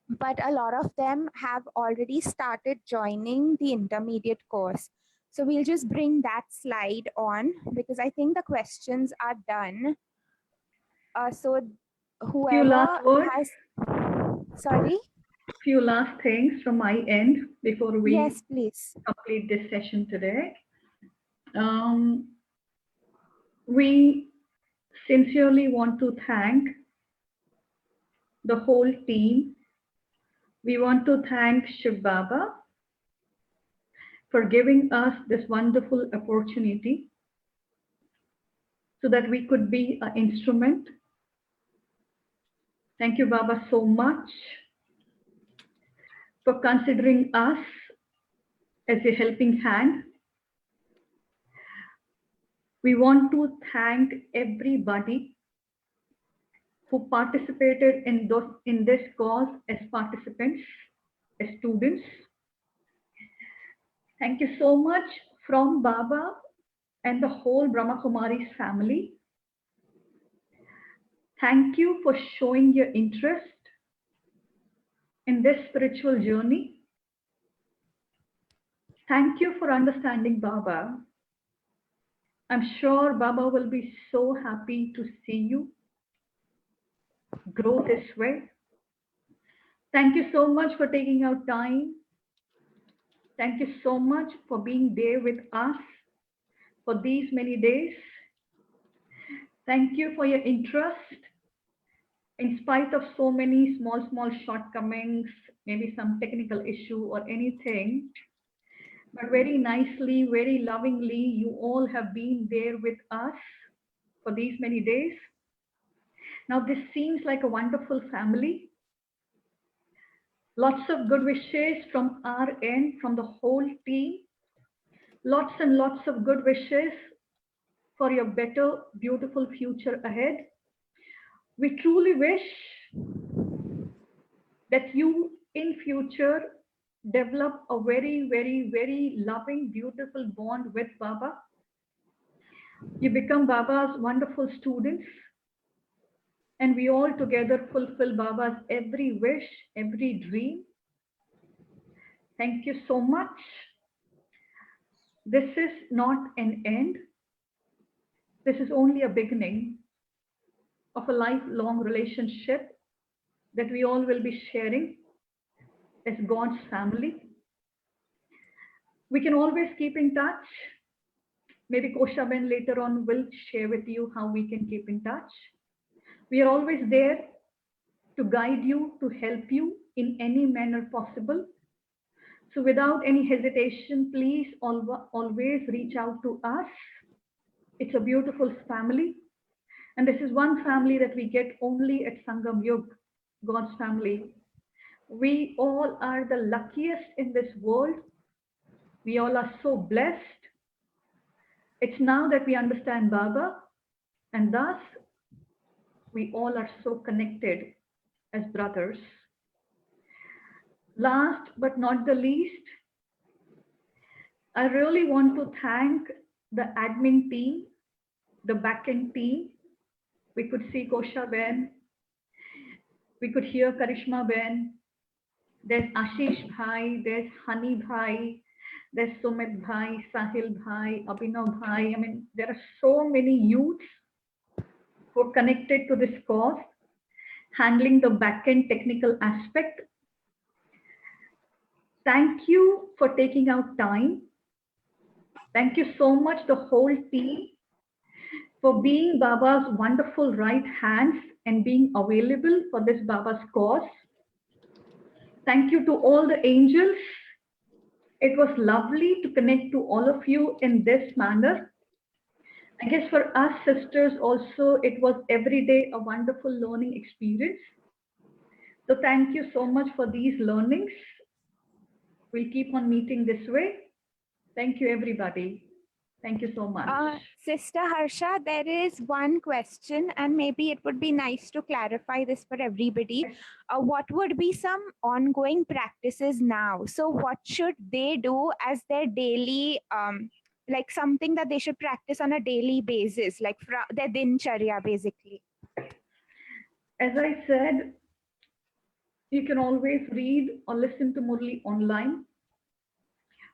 But a lot of them have already started joining the intermediate course. So we'll just bring that slide on because I think the questions are done. So Few whoever last words, has, sorry? few last things from my end before we Yes, please. complete this session today. We sincerely want to thank the whole team. We want to thank Shiv Baba for giving us this wonderful opportunity so that we could be an instrument. Thank you, Baba, so much for considering us as a helping hand. We want to thank everybody who participated in this cause as participants, as students. Thank you so much from Baba and the whole Brahma Kumari's family. Thank you for showing your interest in this spiritual journey. Thank you for understanding Baba. I'm sure Baba will be so happy to see you grow this way. Thank you so much for taking out time. Thank you so much for being there with us for these many days. Thank you for your interest in spite of so many small shortcomings, maybe some technical issue or anything. But very nicely, very lovingly, you all have been there with us for these many days. Now, this seems like a wonderful family. Lots of good wishes from our end, from the whole team. Lots and lots of good wishes for your better, beautiful future ahead. We truly wish that you in future develop a very loving, beautiful bond with Baba. You become Baba's wonderful students, and we all together fulfill Baba's every wish, every dream. Thank you so much. This is not an end. This is only a beginning of a lifelong relationship that we all will be sharing as God's family. We can always keep in touch. Maybe Koshaben later on will share with you how we can keep in touch. We are always there to guide you, to help you in any manner possible. So without any hesitation, please always reach out to us. It's a beautiful family. And this is one family that we get only at Sangam Yug, God's family. We all are the luckiest in this world. We all are so blessed. It's now that we understand Baba, and thus we all are so connected as brothers. Last but not the least, I really want to thank the admin team, the backend team. We could see Kosha Ben, we could hear Karishma Ben, there's Ashish Bhai, there's Hani Bhai, there's Sumit Bhai, Sahil Bhai, Abhinav Bhai. I mean, there are so many youths who are connected to this cause, handling the back-end technical aspect. Thank you for taking out time. Thank you so much, the whole team, for being Baba's wonderful right hands and being available for this Baba's cause. Thank you to all the angels. It was lovely to connect to all of you in this manner. I guess for us sisters also, it was every day a wonderful learning experience. So thank you so much for these learnings. We'll keep on meeting this way. Thank you, everybody. Thank you so much. Sister Harsha, there is one question, and maybe it would be nice to clarify this for everybody. What would be some ongoing practices now? So what should they do as their daily, like something that they should practice on a daily basis, like their dincharya, basically? As I said, you can always read or listen to Murli online.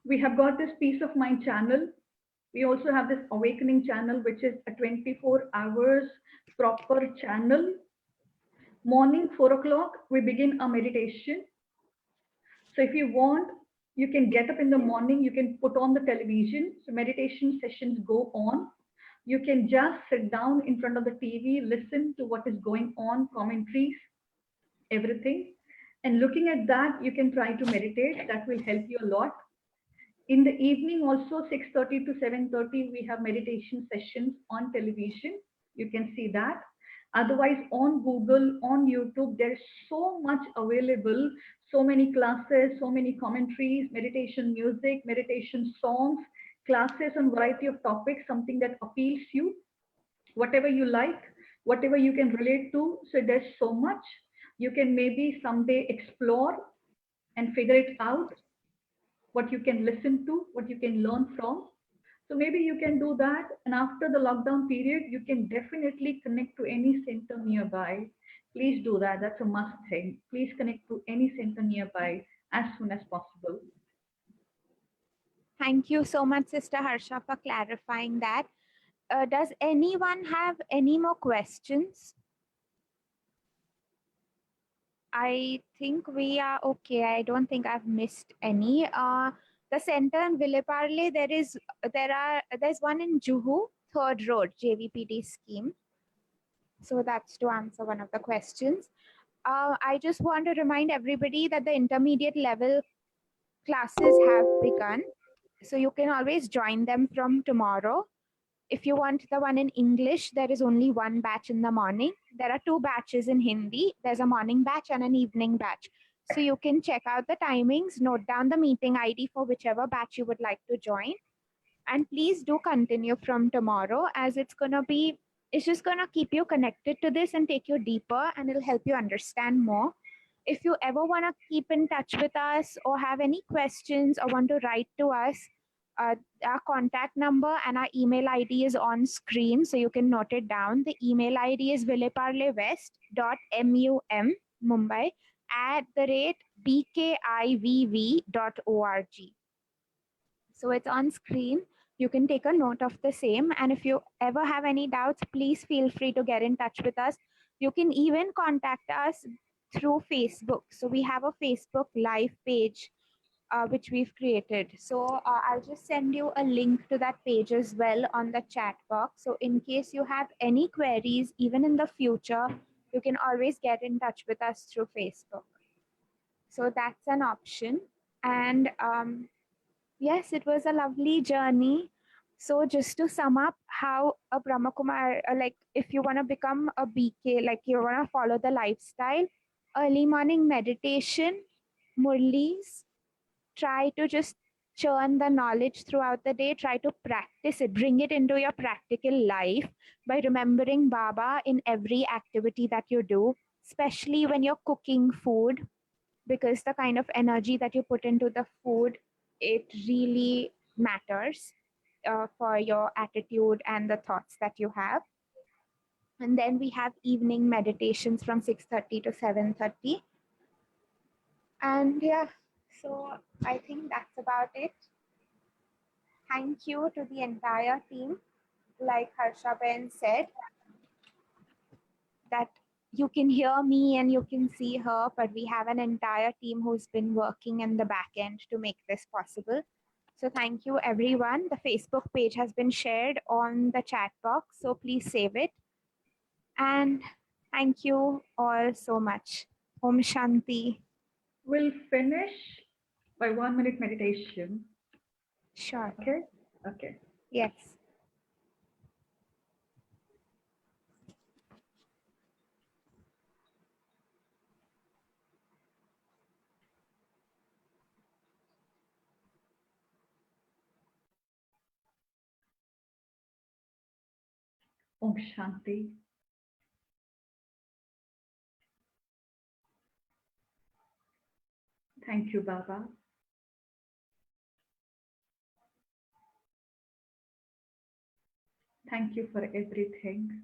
We have got this peace of mind channel. We also have this awakening channel, which is a 24 hours proper channel. Morning, 4 o'clock, we begin our meditation. So if you want, you can get up in the morning, you can put on the television. So meditation sessions go on. You can just sit down in front of the TV, listen to what is going on, commentaries, everything. And looking at that, you can try to meditate. That will help you a lot. In the evening, also 6:30 to 7:30, we have meditation sessions on television. You can see that. Otherwise, on Google, on YouTube, there's so much available. So many classes, so many commentaries, meditation music, meditation songs, classes on variety of topics, something that appeals you, whatever you like, whatever you can relate to. So there's so much. You can maybe someday explore and figure it out, what you can listen to, what you can learn from. So maybe you can do that. And after the lockdown period, you can definitely connect to any center nearby. Please do that. That's a must thing. Please connect to any center nearby as soon as possible. Thank you so much, Sister Harsha, for clarifying that. Does anyone have any more questions? I think we are okay. I don't think I've missed any. The center in Villeparle, there's one in Juhu, Third Road, JVPT scheme. So that's to answer one of the questions. I just want to remind everybody that the intermediate level classes have begun. So you can always join them from tomorrow. If you want the one in English, there is only one batch in the morning. There are two batches in Hindi. There's a morning batch and an evening batch. So you can check out the timings, note down the meeting ID for whichever batch you would like to join. And please do continue from tomorrow, as it's just going to keep you connected to this and take you deeper, and it'll help you understand more. If you ever want to keep in touch with us or have any questions or want to write to us, our contact number and our email ID is on screen, so you can note it down. The email ID is villeparlewest.mum, Mumbai, @bkivv.org. So it's on screen. You can take a note of the same. And if you ever have any doubts, please feel free to get in touch with us. You can even contact us through Facebook. So we have a Facebook live page which we've created. So I'll just send you a link to that page as well on the chat box. So in case you have any queries, even in the future, you can always get in touch with us through Facebook. So that's an option. And yes, it was a lovely journey. So just to sum up how a Brahmakumar, like if you want to become a BK, like you want to follow the lifestyle, early morning meditation, Murlis, try to just churn the knowledge throughout the day, try to practice it, bring it into your practical life by remembering Baba in every activity that you do, especially when you're cooking food, because the kind of energy that you put into the food, it really matters for your attitude and the thoughts that you have. And then we have evening meditations from 6:30 to 7:30. And yeah, so I think that's about it. Thank you to the entire team. Like Harsha Ben said, that you can hear me and you can see her, but we have an entire team who's been working in the back end to make this possible. So thank you, everyone. The Facebook page has been shared on the chat box, so please save it. And thank you all so much. Om Shanti. We'll finish by 1 minute meditation. Sure. Okay? Okay. Yes. Om Shanti. Thank you, Baba. Thank you for everything.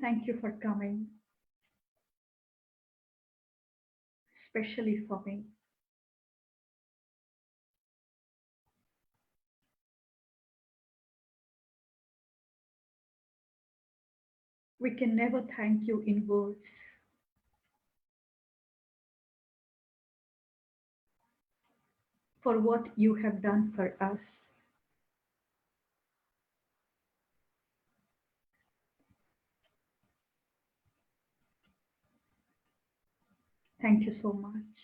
Thank you for coming, especially for me. We can never thank you in words. For what you have done for us. Thank you so much.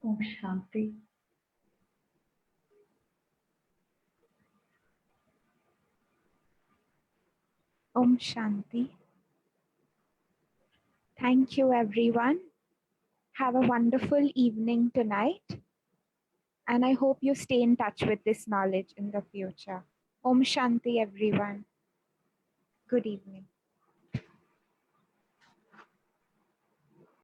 Om Shanti. Om Shanti. Thank you, everyone. Have a wonderful evening tonight. And I hope you stay in touch with this knowledge in the future. Om Shanti, everyone. Good evening.